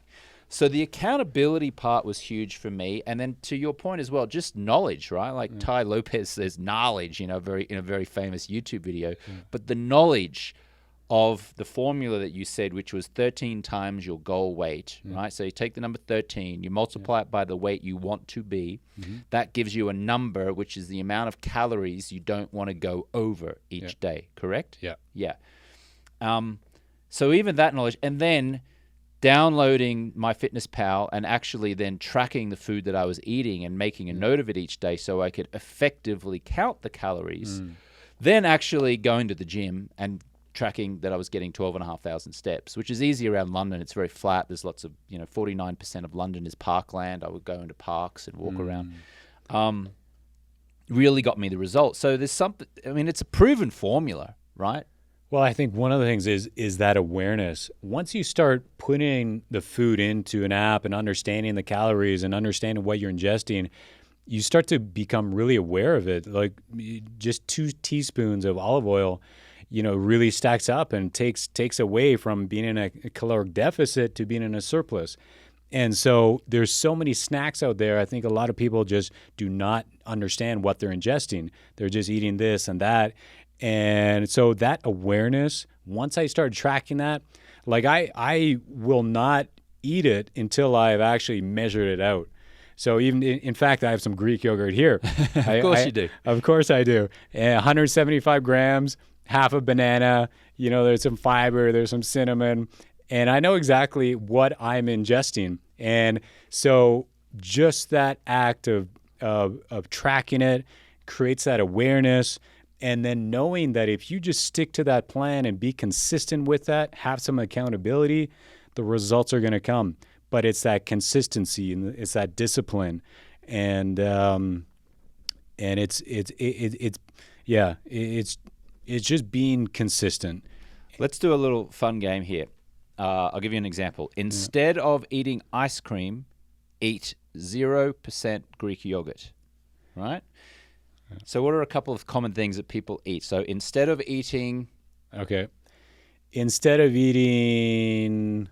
So the accountability part was huge for me. And then to your point as well, just knowledge, right? Like Ty Lopez says knowledge, in a very famous YouTube video, but the knowledge of the formula that you said, which was 13 times your goal weight, right? So you take the number 13, you multiply it by the weight you want to be. That gives you a number, which is the amount of calories you don't want to go over each day, correct? Yeah. Yeah. So even that knowledge, and then downloading MyFitnessPal and actually then tracking the food that I was eating and making a note of it each day so I could effectively count the calories, then actually going to the gym and tracking that I was getting 12,500 steps, which is easy around London. It's very flat. There's lots of, 49% of London is parkland. I would go into parks and walk around. Really got me the results. So there's something, it's a proven formula, right? Well, I think one of the things is that awareness. Once you start putting the food into an app and understanding the calories and understanding what you're ingesting, you start to become really aware of it. Like just 2 teaspoons of olive oil, really stacks up and takes away from being in a caloric deficit to being in a surplus. And so there's so many snacks out there. I think a lot of people just do not understand what they're ingesting. They're just eating this and that. And so that awareness, once I started tracking that, like I will not eat it until I've actually measured it out. So even in fact, I have some Greek yogurt here. Of course you do. Of course I do. 175 grams, half a banana, there's some fiber, there's some cinnamon, and I know exactly what I'm ingesting. And so just that act of tracking it creates that awareness. And then knowing that if you just stick to that plan and be consistent with that, have some accountability, the results are going to come. But it's that consistency and it's that discipline, and it's just being consistent. Let's do a little fun game here. I'll give you an example. Instead of eating ice cream, eat 0% Greek yogurt, right? So what are a couple of common things that people eat? So instead of eating... Okay. Instead of eating...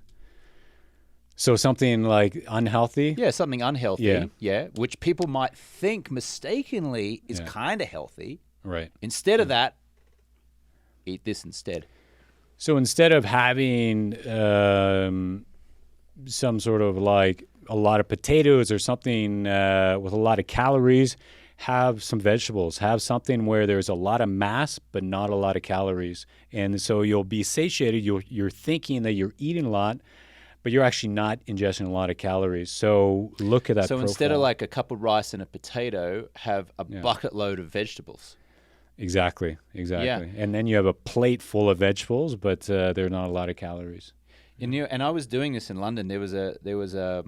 So something like unhealthy? Yeah, something unhealthy. Yeah. Which people might think mistakenly is kind of healthy. Right. Instead of that, eat this instead. So instead of having some sort of like a lot of potatoes or something with a lot of calories, have some vegetables. Have something where there's a lot of mass but not a lot of calories. And so you'll be satiated. You're thinking that you're eating a lot, but you're actually not ingesting a lot of calories. So look at that profile. Instead of like a cup of rice and a potato, have a bucket load of vegetables. Exactly. Yeah. And then you have a plate full of vegetables, but there are not a lot of calories. And I was doing this in London. There was a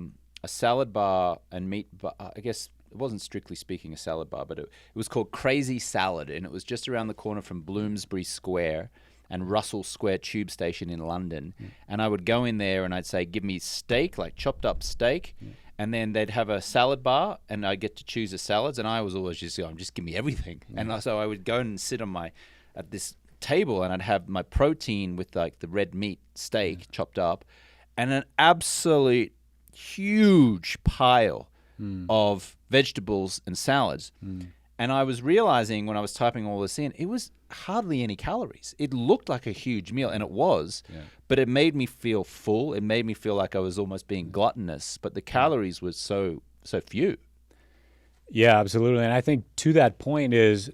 salad bar and meat bar. I guess it wasn't strictly speaking a salad bar, but it was called Crazy Salad, and it was just around the corner from Bloomsbury Square and Russell Square Tube Station in London. And I would go in there and I'd say, give me steak, like chopped up steak. And then they'd have a salad bar and I'd get to choose the salads. And I was always just going, just give me everything. And so I would go and sit at this table and I'd have my protein with like the red meat steak chopped up and an absolute huge pile of vegetables and salads. And I was realizing when I was typing all this in, it was hardly any calories. It looked like a huge meal, and it was, but it made me feel full. It made me feel like I was almost being gluttonous, but the calories were so few. Yeah, absolutely. And I think to that point is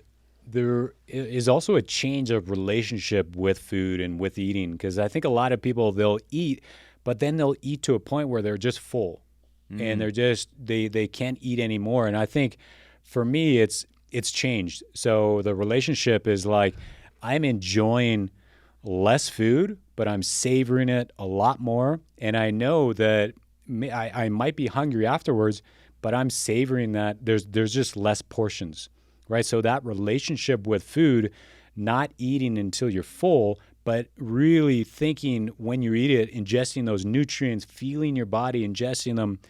there is also a change of relationship with food and with eating, because I think a lot of people, they'll eat, but then they'll eat to a point where they're just full and they're just, they can't eat anymore. And I think for me, it's changed. So the relationship is like I'm enjoying less food, but I'm savoring it a lot more. And I know that I might be hungry afterwards, but I'm savoring that. There's just less portions, right? So that relationship with food, not eating until you're full, but really thinking when you eat it, ingesting those nutrients, feeling your body, ingesting them,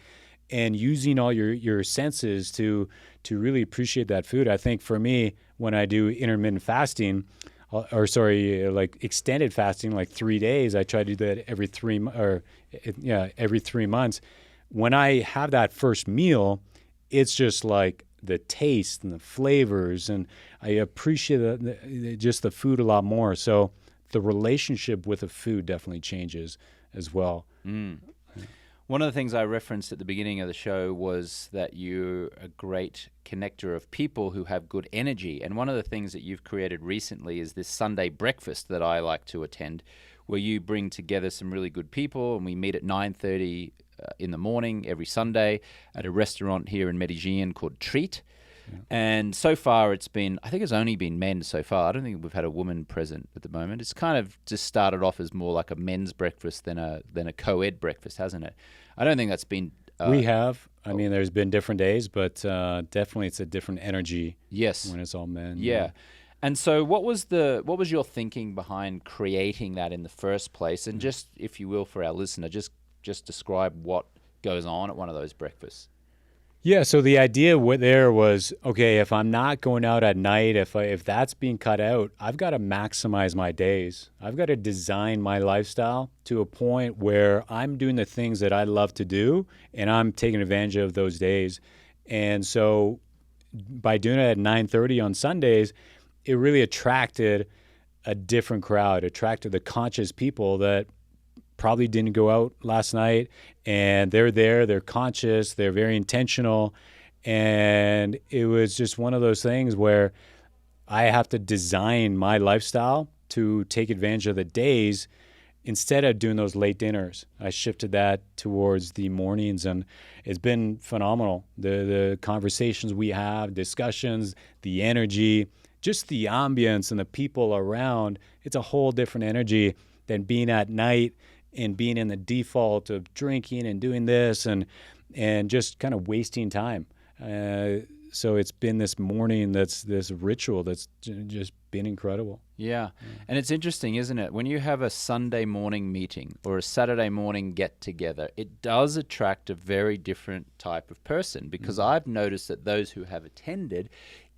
and using all your senses to really appreciate that food. I think for me, when I do intermittent fasting, like extended fasting, like 3 days, I try to do that every 3 months. When I have that first meal, it's just like the taste and the flavors, and I appreciate just the food a lot more. So the relationship with the food definitely changes as well. One of the things I referenced at the beginning of the show was that you're a great connector of people who have good energy. And one of the things that you've created recently is this Sunday breakfast that I like to attend, where you bring together some really good people and we meet at 9:30 in the morning every Sunday at a restaurant here in Medellin called Treat. And so far I think it's only been men so far. I don't think we've had a woman present at the moment. It's kind of just started off as more like a men's breakfast than a co-ed breakfast, hasn't it? I don't think that's been... we have. I mean, there's been different days, but definitely it's a different energy. Yes. When it's all men. Yeah. And so what was your thinking behind creating that in the first place? And just, if you will, for our listener, just describe what goes on at one of those breakfasts. Yeah, so the idea there was, okay, if I'm not going out at night, if that's being cut out, I've got to maximize my days. I've got to design my lifestyle to a point where I'm doing the things that I love to do, and I'm taking advantage of those days. And so by doing it at 9:30 on Sundays, it really attracted a different crowd, attracted the conscious people that probably didn't go out last night, and they're conscious, they're very intentional. And it was just one of those things where I have to design my lifestyle to take advantage of the days instead of doing those late dinners. I shifted that towards the mornings, and it's been phenomenal. The conversations we have, discussions, the energy, just the ambience and the people around, it's a whole different energy than being at night and being in the default of drinking and doing this and just kind of wasting time. So it's been this morning that's this ritual that's just been incredible. Yeah. And it's interesting, isn't it? When you have a Sunday morning meeting or a Saturday morning get together, it does attract a very different type of person, because I've noticed that those who have attended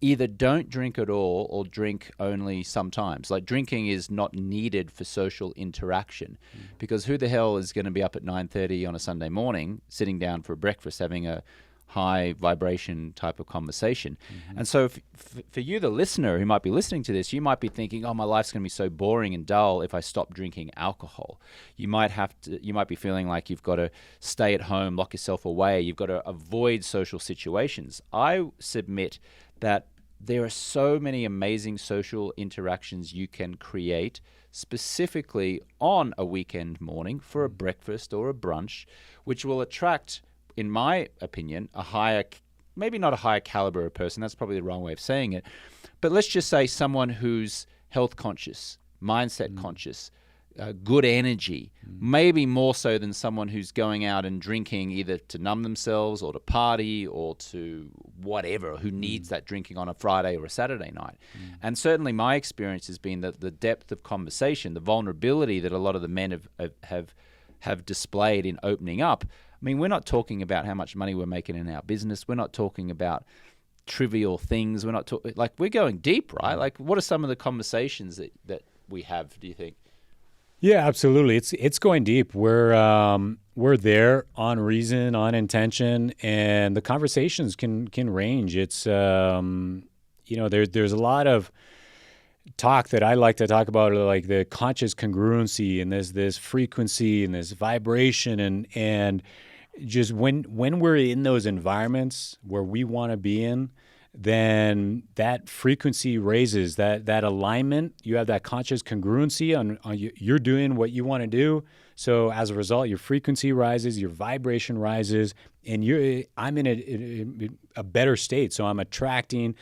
either don't drink at all or drink only sometimes. Like, drinking is not needed for social interaction, because who the hell is going to be up at 9:30 on a Sunday morning sitting down for breakfast having a high vibration type of conversation? And so for you, the listener who might be listening to this, you might be thinking, oh, my life's going to be so boring and dull if I stop drinking alcohol. You might be feeling like you've got to stay at home, lock yourself away. You've got to avoid social situations. I submit that there are so many amazing social interactions you can create specifically on a weekend morning for a breakfast or a brunch, which will attract, in my opinion, a higher, maybe not a higher caliber of person, that's probably the wrong way of saying it, but let's just say someone who's health conscious, mindset conscious, good energy, maybe more so than someone who's going out and drinking either to numb themselves or to party or to whatever, who needs that drinking on a Friday or a Saturday night. And certainly my experience has been that the depth of conversation, the vulnerability that a lot of the men have displayed in opening up. I mean, we're not talking about how much money we're making in our business. We're not talking about trivial things. We're not talking, like, we're going deep, right? Like, what are some of the conversations that we have, do you think? Yeah, absolutely. It's going deep. We're there on reason, on intention, and the conversations can range. It's there's a lot of talk that I like to talk about, like the conscious congruency and this frequency and this vibration and just when we're in those environments where we want to be in, then that frequency raises, that alignment. You have that conscious congruency on you're doing what you want to do. So as a result, your frequency rises, your vibration rises, and I'm in a better state. So I'm attracting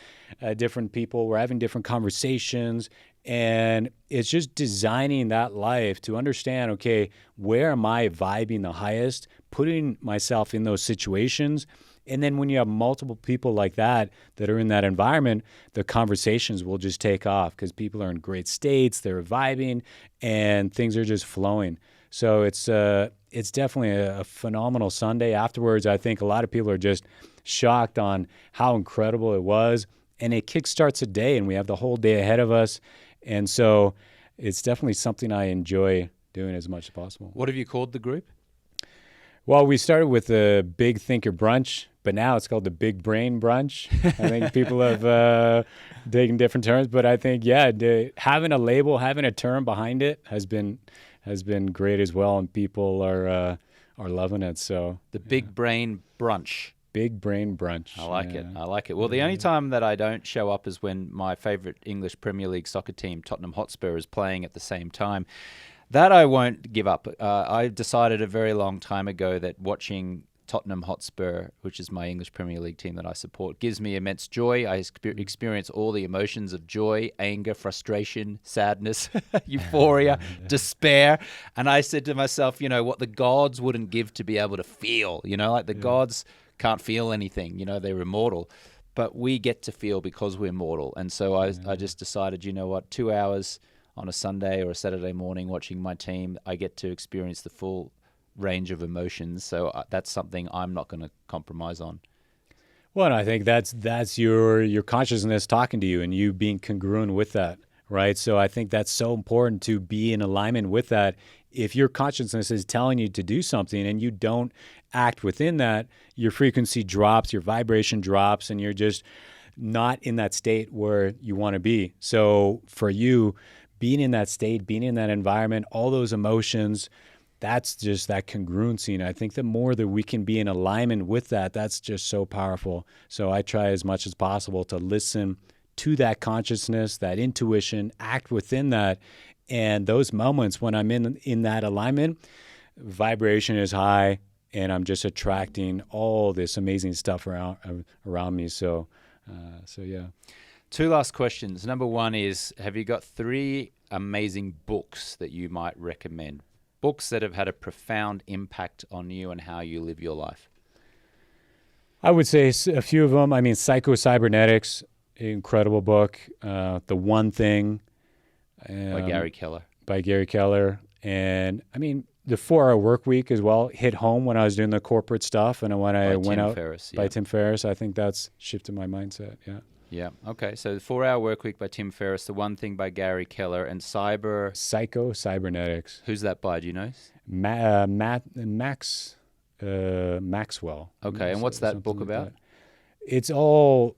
different people. We're having different conversations, and it's just designing that life to understand, okay, where am I vibing the highest, putting myself in those situations. And then when you have multiple people like that are in that environment, the conversations will just take off because people are in great states, they're vibing, and things are just flowing. So it's definitely a phenomenal Sunday. Afterwards, I think a lot of people are just shocked on how incredible it was. And it kickstarts a day, and we have the whole day ahead of us. And so it's definitely something I enjoy doing as much as possible. What have you called the group? Well, we started with the Big Thinker Brunch, but now it's called the Big Brain Brunch. I think people have taken different terms, but I think, having a label, having a term behind it has been great as well, and people are loving it. So the Big Brain Brunch. Big Brain Brunch. I like it. I like it. Well, the only time that I don't show up is when my favorite English Premier League soccer team, Tottenham Hotspur, is playing at the same time. That I won't give up. I decided a very long time ago that watching Tottenham Hotspur, which is my English Premier League team that I support, gives me immense joy. I experience all the emotions of joy, anger, frustration, sadness, euphoria, despair. And I said to myself, what the gods wouldn't give to be able to feel, like the gods can't feel anything, they're immortal. But we get to feel because we're mortal. And so I just decided, 2 hours on a Sunday or a Saturday morning watching my team, I get to experience the full range of emotions. So that's something I'm not going to compromise on. Well, and I think that's your consciousness talking to you and you being congruent with that, right? So I think that's so important to be in alignment with that. If your consciousness is telling you to do something and you don't act within that, your frequency drops, your vibration drops, and you're just not in that state where you want to be. So for you, being in that state, being in that environment, all those emotions, that's just that congruency. And I think the more that we can be in alignment with that, that's just so powerful. So I try as much as possible to listen to that consciousness, that intuition, act within that. And those moments when I'm in that alignment, vibration is high, and I'm just attracting all this amazing stuff around me. So yeah. Two last questions. Number one is, have you got 3 amazing books that you might recommend? Books that have had a profound impact on you and how you live your life. I would say a few of them. I mean, Psycho-Cybernetics, incredible book. The One Thing. By Gary Keller. By Gary Keller. And, I mean, the 4-Hour Work Week as well hit home when I was doing the corporate stuff. And when I went out by Tim Ferriss, I think that's shifted my mindset, yeah. Yeah. Okay. So the 4-Hour Work Week by Tim Ferriss, The One Thing by Gary Keller, and Psycho-Cybernetics. Who's that by? Do you know? Maxwell. Okay. And what's that book about? It's all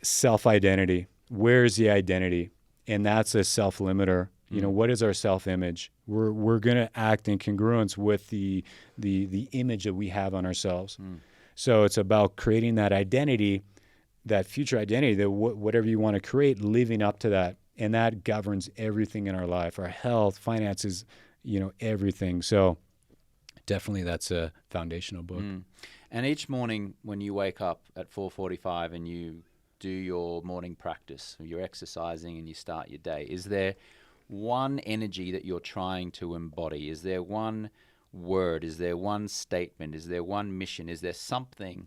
self-identity. Where's the identity? And that's a self-limiter. You know, what is our self-image? We're going to act in congruence with the image that we have on ourselves. So it's about creating that identity, that future identity, that whatever you want to create, living up to that. And that governs everything in our life, our health, finances, you know, everything. So definitely that's a foundational book. And each morning when you wake up at 4:45 and you do your morning practice, you're exercising and you start your day, is there one energy that you're trying to embody? Is there one word? Is there one statement? Is there one mission? Is there something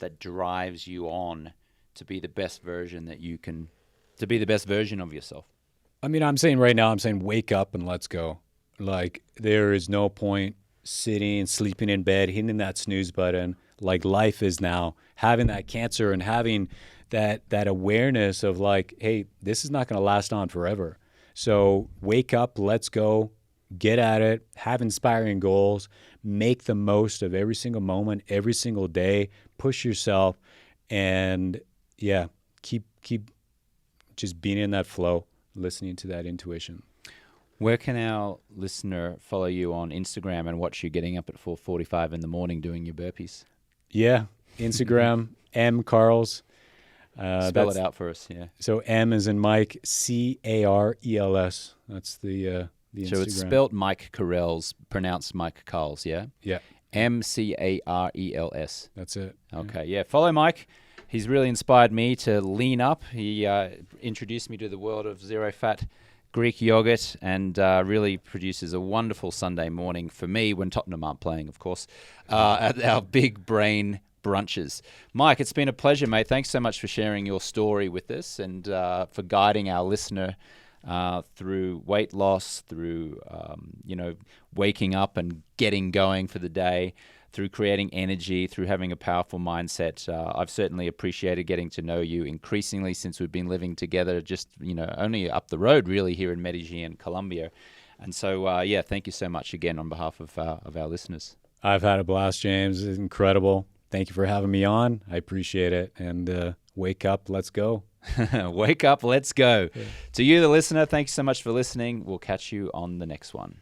that drives you on to be the best version that you can, to be the best version of yourself? I mean, I'm saying wake up and let's go. Like, there is no point sitting, sleeping in bed, hitting that snooze button. Like, life is now. Having that cancer and having that awareness of like, hey, this is not going to last on forever. So wake up, let's go, get at it, have inspiring goals, make the most of every single moment, every single day, push yourself, and yeah, keep just being in that flow, listening to that intuition. Where can our listener follow you on Instagram and watch you getting up at 4:45 in the morning doing your burpees? Yeah, Instagram, M Carels. Spell it out for us, yeah. So M is in Mike, Carels. That's the Instagram. So it's spelled Mike Carels, pronounced Mike Carels, yeah? Yeah. Mcarels. That's it. Okay, yeah. Follow Mike. He's really inspired me to lean up. He introduced me to the world of zero-fat Greek yogurt and really produces a wonderful Sunday morning for me when Tottenham aren't playing, of course, at our big brain brunches. Mike, it's been a pleasure, mate. Thanks so much for sharing your story with us and for guiding our listener through weight loss, through waking up and getting going for the day, through creating energy, through having a powerful mindset. I've certainly appreciated getting to know you increasingly since we've been living together, just only up the road really here in Medellin, Colombia. And so thank you so much again on behalf of our listeners. I've had a blast, James. It's incredible. Thank you for having me on. I appreciate it. And wake up, let's go. Wake up, let's go. Yeah. To you, the listener, thanks so much for listening. We'll catch you on the next one.